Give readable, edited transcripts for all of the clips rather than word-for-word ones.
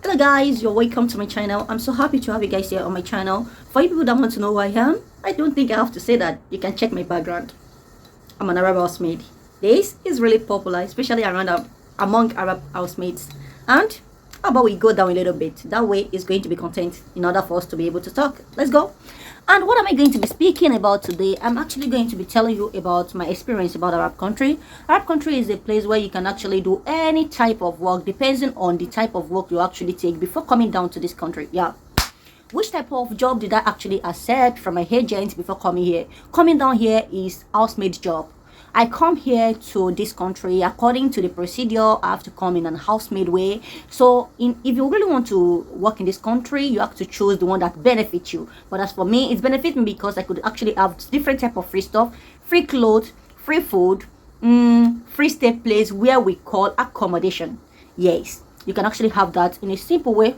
Hello guys, you're welcome to my channel. I'm so happy to have you guys here on my channel. For you people that want to know who I am, I don't think I have to say that. You can check my background. I'm an Arab housemaid. This is really popular, especially among Arab housemates. And how about we go down a little bit? That way it's going to be content in order for us to be able to talk. Let's go. And what am I going to be speaking about today? I'm actually going to be telling you about my experience about Arab country. Arab country is a place where you can actually do any type of work depending on the type of work you actually take before coming down to this country. Yeah. Which type of job did I actually accept from my agent before coming here? Coming down here is housemaid job. I come here to this country according to the procedure. I have to come in an housemaid way. So if you really want to work in this country, you have to choose the one that benefits you. But as for me, it benefits me because I could actually have different type of free stuff, free clothes, free food, free stay place where we call accommodation. Yes, you can actually have that in a simple way.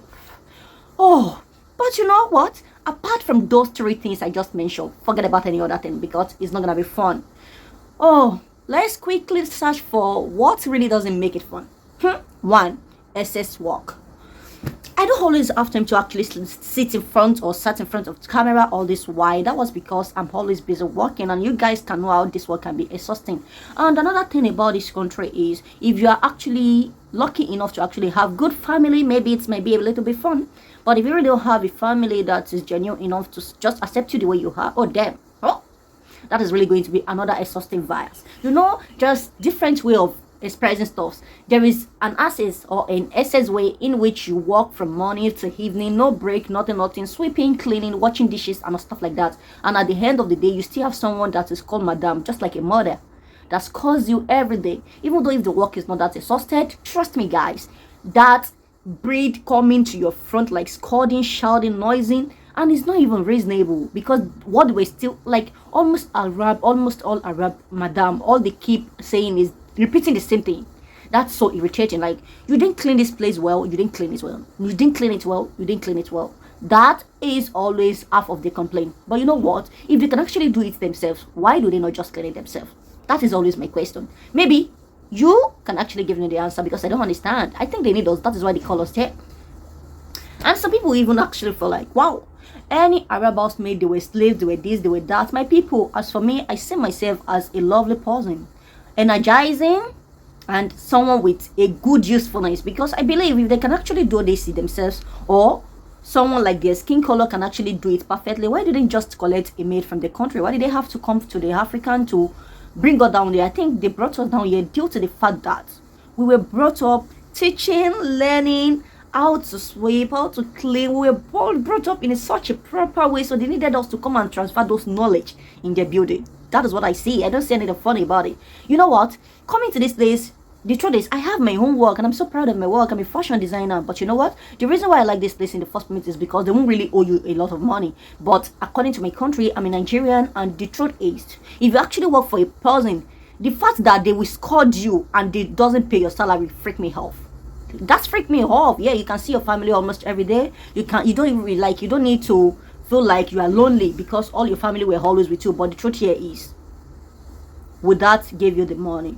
Oh, but you know what? Apart from those three things I just mentioned, forget about any other thing because it's not gonna be fun. Oh, let's quickly search for what really doesn't make it fun. One, excess work. I don't always have time to actually sit in front or sat in front of the camera all this while. That was because I'm always busy working, and you guys can know how this work can be exhausting. And another thing about this country is if you are actually lucky enough to actually have good family, maybe it might be a little bit fun. But if you really don't have a family that is genuine enough to just accept you the way you are, oh damn, oh, that is really going to be another exhausting virus. You know, just different way of expressing stuff. There is an access or an excess way in which you work from morning to evening, no break, nothing, sweeping, cleaning, washing dishes and stuff like that. And at the end of the day, you still have someone that is called madam, just like a mother, that calls you every day. Even though if the work is not that exhausted, trust me guys, that breed coming to your front like scolding, shouting, noising, and it's not even reasonable because what we're still like almost all Arab madam, all they keep saying is repeating the same thing. That's so irritating. Like, you didn't clean this place well, you didn't clean it well, you didn't clean it well, you didn't clean it well. That is always half of the complaint. But you know what, if they can actually do it themselves, why do they not just clean it themselves? That is always my question. Maybe you can actually give me the answer because I don't understand. I think they need us. That is why they call us here. And some people even actually feel like, wow, any Arab housemaid, they were slaves, they were this, they were that. My people, as for me, I see myself as a lovely person, energizing, and someone with a good usefulness, because I believe if they can actually do this themselves, or someone like their skin color can actually do it perfectly, why didn't just collect a maid from the country? Why did they have to come to the African to bring us down here? I think they brought us down here due to the fact that we were brought up teaching, learning how to sweep, how to clean. We were all brought up in such a proper way, so they needed us to come and transfer those knowledge in their building. That is what I see. I don't see anything funny about it. You know what? Coming to this place, the truth is I have my own work and I'm so proud of my work. I'm a fashion designer, but you know what? The reason why I like this place in the first place is because they won't really owe you a lot of money. But according to my country, I'm a Nigerian, and the truth is, if you actually work for a person, the fact that they will scold you and they doesn't pay your salary freak me off. That's freaked me off. Yeah, you can see your family almost every day. You don't even really, like, you don't need to feel like you are lonely because all your family were always with you. But the truth here is, would that give you the money?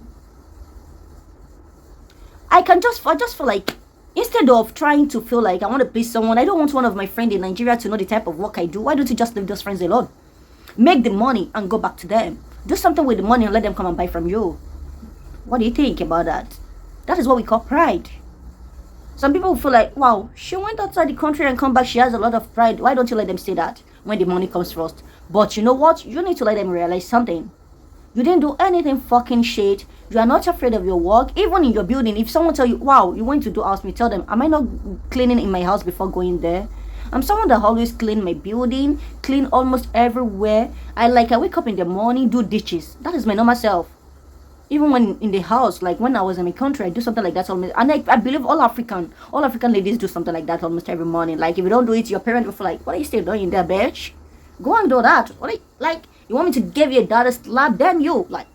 I just feel like instead of trying to feel like I want to please someone, I don't want one of my friends in Nigeria to know the type of work I do. Why don't you just leave those friends alone? Make the money and go back to them. Do something with the money and let them come and buy from you. What do you think about that? That is what we call pride. Some people feel like, wow, she went outside the country and come back, she has a lot of pride. Why don't you let them say that when the money comes first? But you know what? You need to let them realize something. You didn't do anything fucking shit. You are not afraid of your work. Even in your building, if someone tell you, wow, you went to do house, me tell them, am I not cleaning in my house before going there? I'm someone that always clean my building, clean almost everywhere. I wake up in the morning, do dishes. That is my normal self. Even when in the house, like when I was in my country, I do something like that almost. And I believe all African ladies do something like that almost every morning. Like, if you don't do it, your parents will feel like, what are you still doing there, bitch? Go and do that. You want me to give you a daughter slap? Damn you. Like,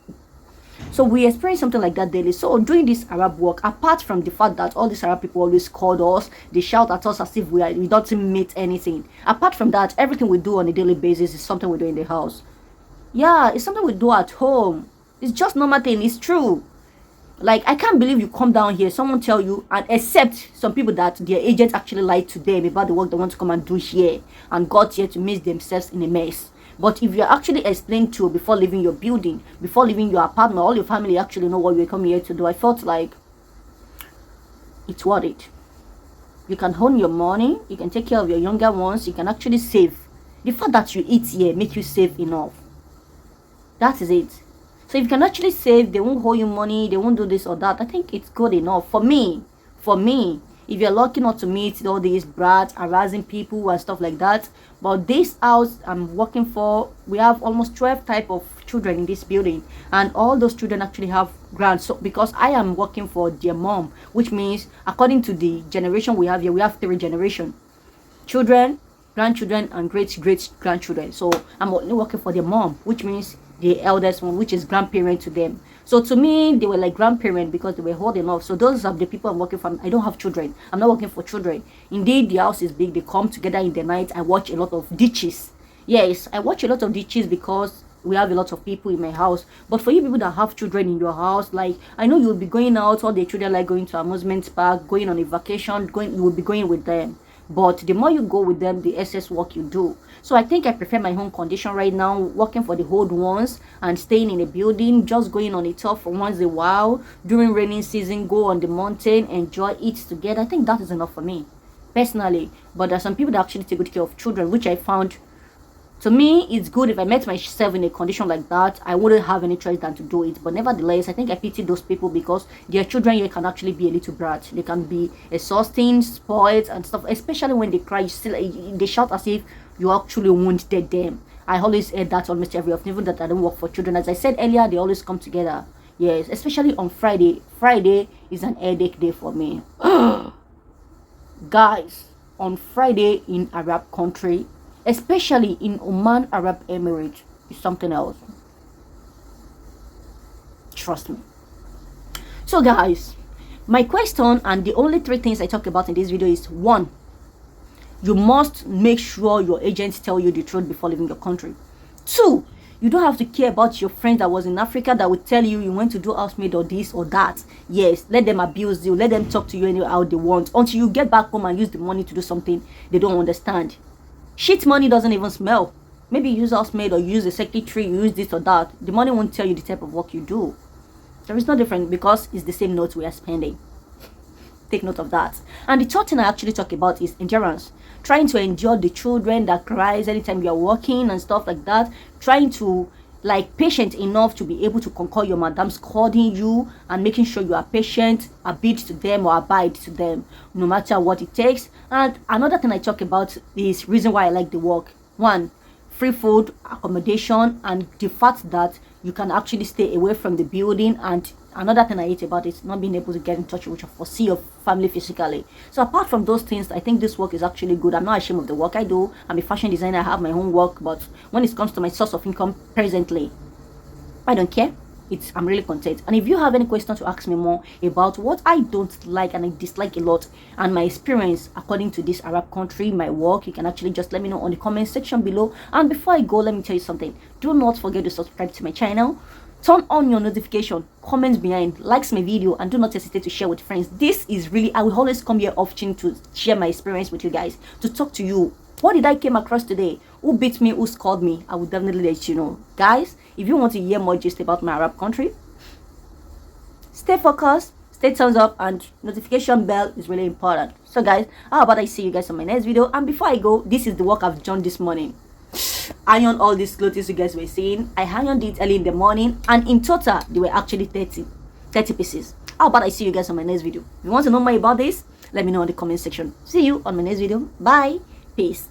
so we experience something like that daily. So doing this Arab work, apart from the fact that all these Arab people always call us, they shout at us as if we don't meet anything. Apart from that, everything we do on a daily basis is something we do in the house. Yeah, it's something we do at home. It's just normal thing. It's true. Like, I can't believe you come down here, someone tell you, and except some people that their agents actually lied to them about the work they want to come and do here and got here to miss themselves in a mess. But if you're actually explained to before leaving your building, before leaving your apartment, all your family actually know what you're coming here to do, I felt like it's worth it. You can own your money, you can take care of your younger ones, you can actually save. The fact that you eat here make you save enough. That is it. So if you can actually save, they won't hold you money, they won't do this or that. I think it's good enough for me. If you're lucky not to meet all these brats, harassing people and stuff like that. But this house I'm working for, we have almost 12 type of children in this building, and all those children actually have grants. So because I am working for their mom, which means according to the generation we have here, we have 3 generations: children, grandchildren, and great grandchildren. So I'm only working for their mom, which means the eldest one, which is grandparent to them. So to me, they were like grandparents because they were old enough. So those are the people I'm working for. I don't have children. I'm not working for children. Indeed, the house is big. They come together in the night. I watch a lot of ditches. Yes, I watch a lot of ditches because we have a lot of people in my house. But for you people that have children in your house, like, I know you'll be going out, all the children like going to amusement park, going on a vacation, you will be going with them. But the more you go with them, the excess work you do. So I think I prefer my home condition right now, working for the old ones and staying in a building, just going on a tour for once a while. During raining season, go on the mountain, enjoy it together. I think that is enough for me, personally. But there are some people that actually take good care of children, which I found, to me, it's good. If I met myself in a condition like that, I wouldn't have any choice than to do it. But nevertheless, I think I pity those people because their children here can actually be a little brat. They can be exhausting, spoiled, and stuff. Especially when they cry, they shout as if you actually wounded them. I always hear that almost every often, even that I don't work for children. As I said earlier, they always come together. Yes, especially on Friday. Friday is an headache day for me. Guys, on Friday in Arab country, especially in Oman, Arab Emirates, is something else. Trust me. So guys, my question and the only 3 things I talk about in this video is: 1, you must make sure your agents tell you the truth before leaving your country. 2, you don't have to care about your friend that was in Africa that would tell you went to do housemaid or this or that. Yes, let them abuse you, let them talk to you anyhow they want until you get back home and use the money to do something they don't understand. Shit money doesn't even smell. Maybe you use housemaid or you use a secretary, you use this or that. The money won't tell you the type of work you do. There is no difference because it's the same notes we are spending. Take note of that. And the third thing I actually talk about is endurance. Trying to endure the children that cries anytime you are working and stuff like that. Trying to patient enough to be able to conquer your madam scolding you and making sure you are patient, abide to them no matter what it takes. And another thing I talk about is reason why I like the work. 1, free food, accommodation, and the fact that you can actually stay away from the building. And another thing I hate about it is not being able to get in touch with your family physically. So apart from those things, I think this work is actually good. I'm not ashamed of the work I do. I'm a fashion designer, I have my own work, but when it comes to my source of income presently, I don't care. I'm really content. And if you have any questions to ask me more about what I don't like and I dislike a lot and my experience according to this Arab country, my work, you can actually just let me know on the comment section below. And before I go, let me tell you something. Do not forget to subscribe to my channel. Turn on your notification, comment behind, likes my video, and do not hesitate to share with friends. This is really, I will always come here often to share my experience with you guys, to talk to you. What did I came across today? Who beat me? Who scored me? I will definitely let you know. Guys, if you want to hear more gist about my Arab country, stay focused, stay thumbs up, and notification bell is really important. So guys, how about I see you guys on my next video? And before I go, this is the work I've done this morning. Iron all these clothes you guys were seeing. I ironed it early in the morning, and in total they were actually 30 pieces. How about I see you guys on my next video? If you want to know more about this, let me know in the comment section. See you on my next video. Bye. Peace.